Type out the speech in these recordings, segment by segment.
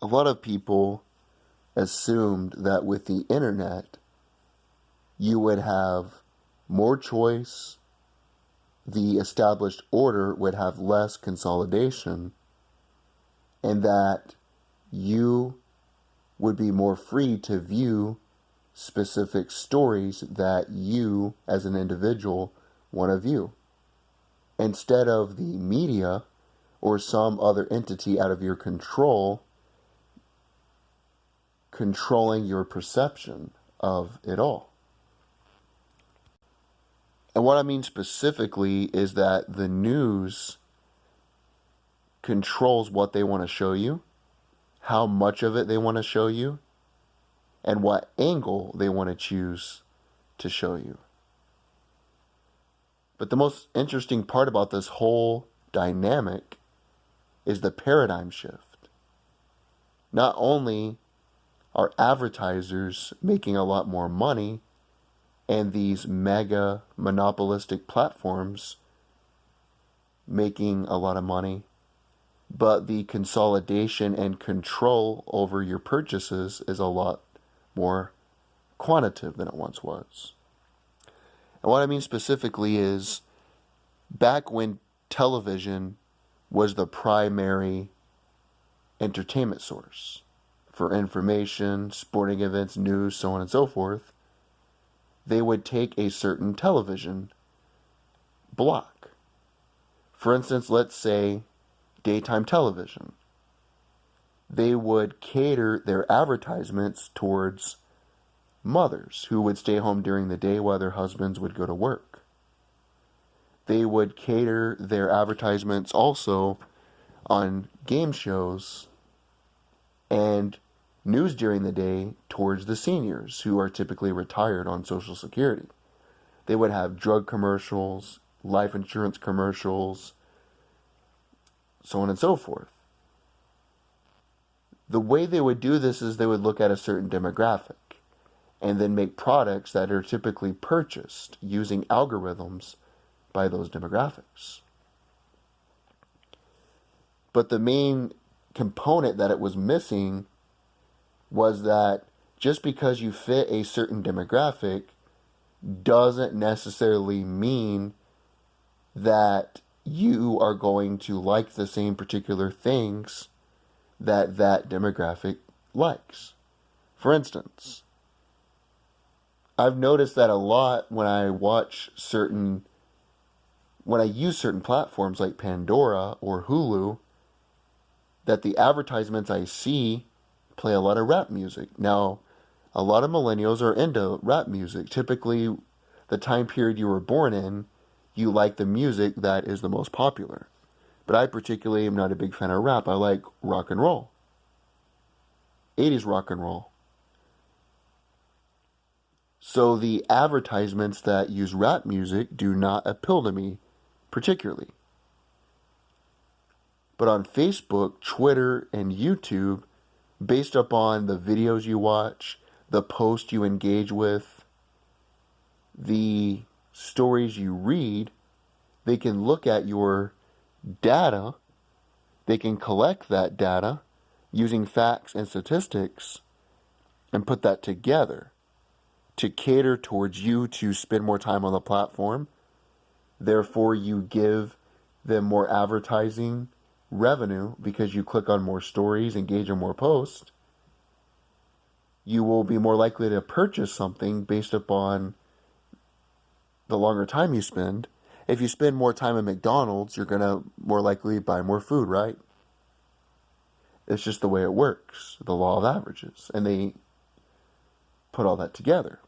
a lot of people assumed that with the internet, you would have more choice, the established order would have less consolidation, and that you would be more free to view specific stories that you, as an individual, want to view, instead of the media or some other entity out of your control controlling your perception of it all. And what I mean specifically is that the news controls what they want to show you, how much of it they want to show you, and what angle they want to choose to show you. But the most interesting part about this whole dynamic is the paradigm shift. Not only are advertisers making a lot more money, and these mega monopolistic platforms making a lot of money, but the consolidation and control over your purchases is a lot more quantitative than it once was. And what I mean specifically is, back when television was the primary entertainment source for information, sporting events, news, so on and so forth, they would take a certain television block. For instance, let's say daytime television. They would cater their advertisements towards mothers who would stay home during the day while their husbands would go to work. They would cater their advertisements also on game shows and news during the day towards the seniors who are typically retired on Social Security. They would have drug commercials, life insurance commercials, so on and so forth. The way they would do this is they would look at a certain demographic and then make products that are typically purchased using algorithms by those demographics. But the main component that it was missing was that just because you fit a certain demographic doesn't necessarily mean that you are going to like the same particular things that that demographic likes. For instance, I've noticed that a lot when I use certain platforms like Pandora or Hulu, that the advertisements I see play a lot of rap music. Now, a lot of millennials are into rap music. Typically, the time period you were born in, you like the music that is the most popular. But I particularly am not a big fan of rap. I like rock and roll. 80s rock and roll. So the advertisements that use rap music do not appeal to me particularly. But on Facebook, Twitter, and YouTube, based upon the videos you watch, the posts you engage with, the stories you read, they can look at your data, they can collect that data using facts and statistics and put that together to cater towards you to spend more time on the platform. Therefore, you give them more advertising revenue because you click on more stories, engage in more posts. You will be more likely to purchase something based upon the longer time you spend. If you spend more time at McDonald's, you're going to more likely buy more food, right? It's just the way it works, the law of averages. And they put all that together.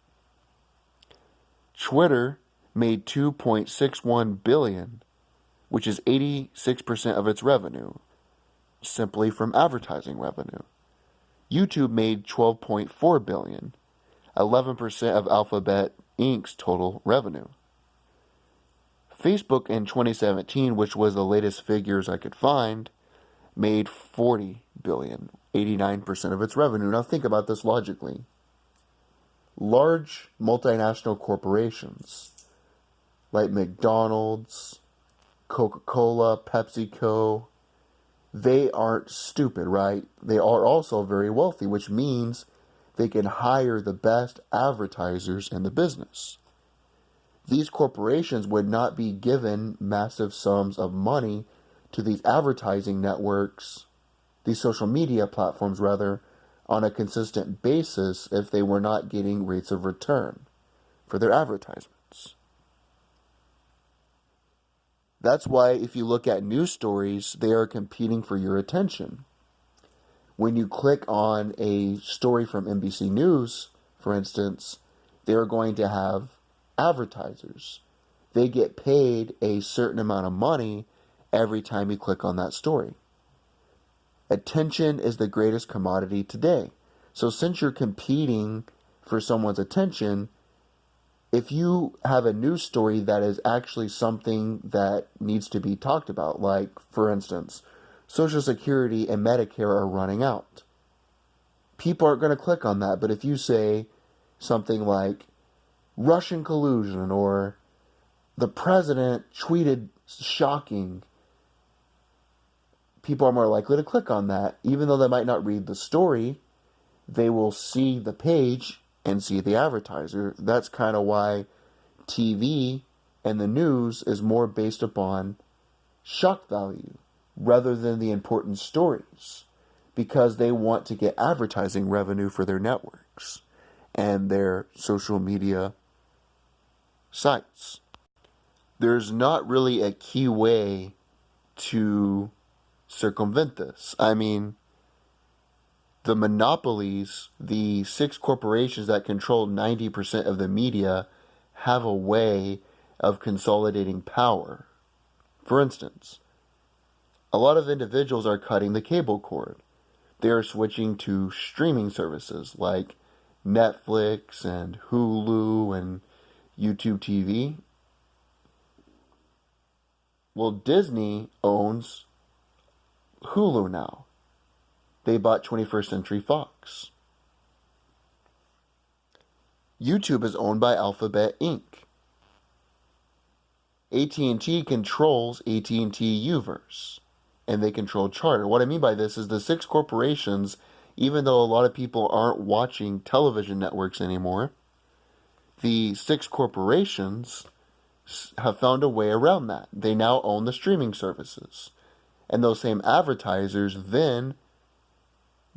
Twitter made $2.61 billion, which is 86% of its revenue, simply from advertising revenue. YouTube made $12.4 billion, 11% of Alphabet Inc.'s total revenue. Facebook in 2017, which was the latest figures I could find, made $40 billion, 89% of its revenue. Now think about this logically. Large multinational corporations like McDonald's, Coca-Cola, PepsiCo, they aren't stupid, right? They are also very wealthy, which means they can hire the best advertisers in the business. These corporations would not be given massive sums of money to these advertising networks, these social media platforms rather, on a consistent basis if they were not getting rates of return for their advertisements. That's why if you look at news stories, they are competing for your attention. When you click on a story from NBC News, for instance, they're going to have advertisers. They get paid a certain amount of money every time you click on that story. Attention is the greatest commodity today. So since you're competing for someone's attention, if you have a news story that is actually something that needs to be talked about, like, for instance, Social Security and Medicare are running out, people aren't going to click on that. But if you say something like Russian collusion or the president tweeted shocking, people are more likely to click on that. Even though they might not read the story, they will see the page and see the advertiser. That's kind of why TV and the news is more based upon shock value rather than the important stories, because they want to get advertising revenue for their networks and their social media sites. There's not really a key way to circumvent this. I mean, the monopolies, the 6 corporations that control 90% of the media, have a way of consolidating power. For instance, a lot of individuals are cutting the cable cord. They are switching to streaming services like Netflix and Hulu and YouTube TV. Well, Disney owns Hulu now. They bought 21st Century Fox. YouTube is owned by Alphabet Inc. AT&T controls AT&T Uverse, and they control Charter. What I mean by this is the 6 corporations, even though a lot of people aren't watching television networks anymore, the 6 corporations have found a way around that. They now own the streaming services. And those same advertisers then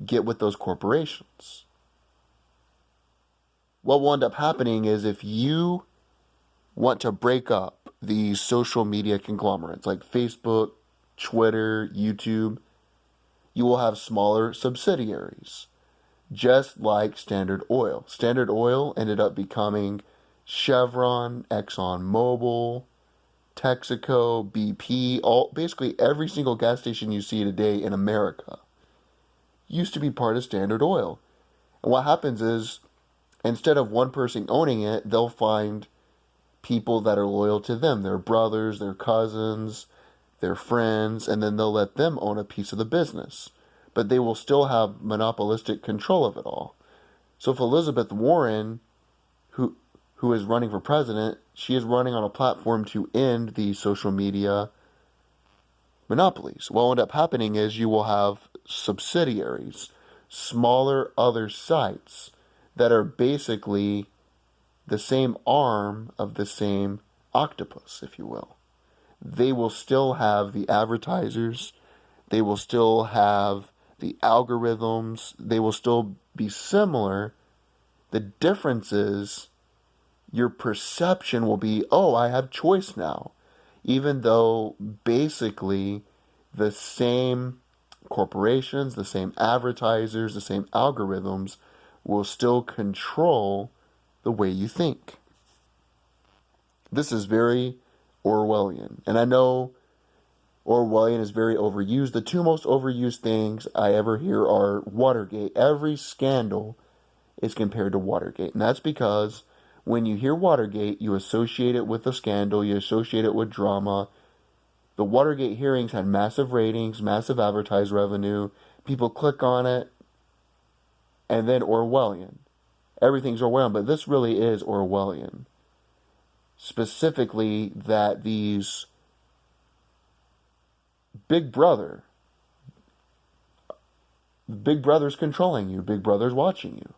get with those corporations. What will end up happening is if you want to break up these social media conglomerates like Facebook, Twitter, YouTube, you will have smaller subsidiaries, just like Standard Oil. Standard Oil ended up becoming Chevron, ExxonMobil, Texaco, BP, basically every single gas station you see today in America used to be part of Standard Oil. And what happens is, instead of one person owning it, they'll find people that are loyal to them, their brothers, their cousins, their friends, and then they'll let them own a piece of the business. But they will still have monopolistic control of it all. So if Elizabeth Warren, who is running for president, she is running on a platform to end the social media monopolies. What will end up happening is you will have subsidiaries, smaller other sites that are basically the same arm of the same octopus, if you will. They will still have the advertisers, they will still have the algorithms, they will still be similar. The difference is your perception will be, oh, I have choice now. Even though basically the same corporations, the same advertisers, the same algorithms will still control the way you think. This is very Orwellian. And I know Orwellian is very overused. The 2 most overused things I ever hear are Watergate. Every scandal is compared to Watergate. And that's because when you hear Watergate, you associate it with a scandal, you associate it with drama. The Watergate hearings had massive ratings, massive advertised revenue. People click on it, and then Orwellian. Everything's Orwellian, but this really is Orwellian. Specifically that these Big Brother, Big Brother's controlling you. Big Brother's watching you.